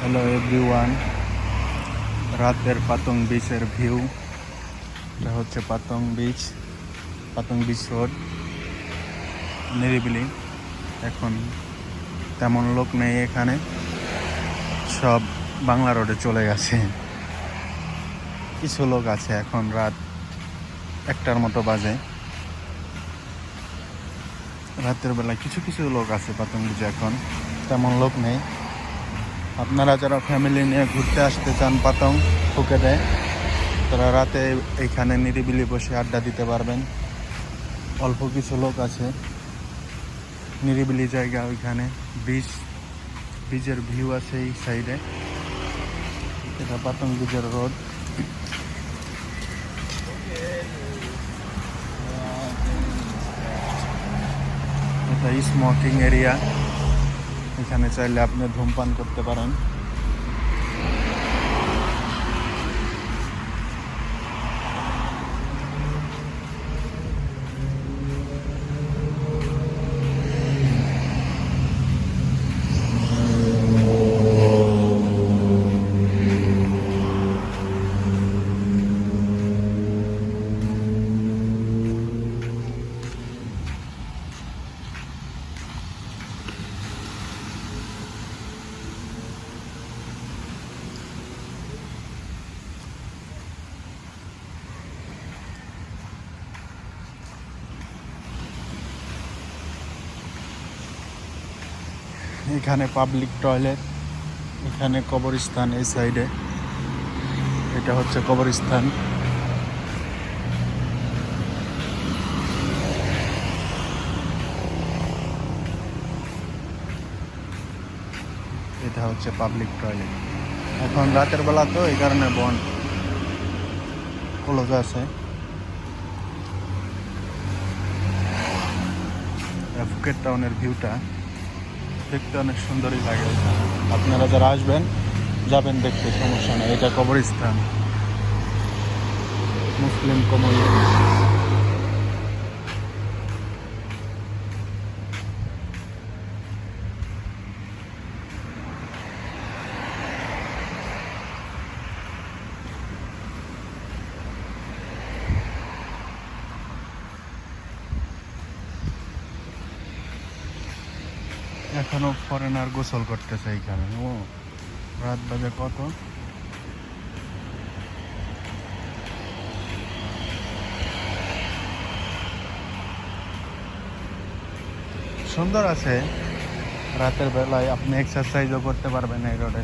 Hello everyone, রাতের পাতং বিচের view. এটা হচ্ছে পাতং বিচ রোড, নিরিবিলি। এখন তেমন লোক নেই এখানে, সব বাংলা রোডে চলে গেছে। কিছু লোক আছে, এখন রাত 1টার মতো বাজে। রাতের বেলা কিছু কিছু লোক আছে পাতং বিচে, এখন তেমন লোক নেই। আপনারা যারা ফ্যামিলি নিয়ে ঘুরতে আসতে চান পাতং ফুকেটে, তারা রাতে এইখানে নিরিবিলি বসে আড্ডা দিতে পারবেন। অল্প কিছু লোক আছে, নিরিবিলি জায়গা। ওইখানে বিচের ভিউ আছে এই সাইডে। এটা পাতং বিচের রোড। এটা স্মোকিং এরিয়া, এখানে চাইলে আপনি ধূমপান করতে পারেন। এখানে পাবলিক টয়লেট, এখানে কবরস্থান এই সাইডে। এটা হচ্ছে কবরস্থান। এটা হচ্ছে পাবলিক টয়লেট। এখন রাতের বেলা তো এই কারণে বন্ধ, ক্লোজ আছে। ফুকেট টাউনের ভিউটা দেখতে অনেক সুন্দরই লাগে। আপনারা যারা আসবেন যাবেন দেখতে, সমস্যা নেই। এটা কবরস্থান, মুসলিম কমিউনিটি। এখনো ফরেনার গোসল করতেছে এইখানে। ও রাত বাজে কত! সুন্দর আছে। রাতের বেলায় আপনি এক্সারসাইজও করতে পারবেন এই রোডে।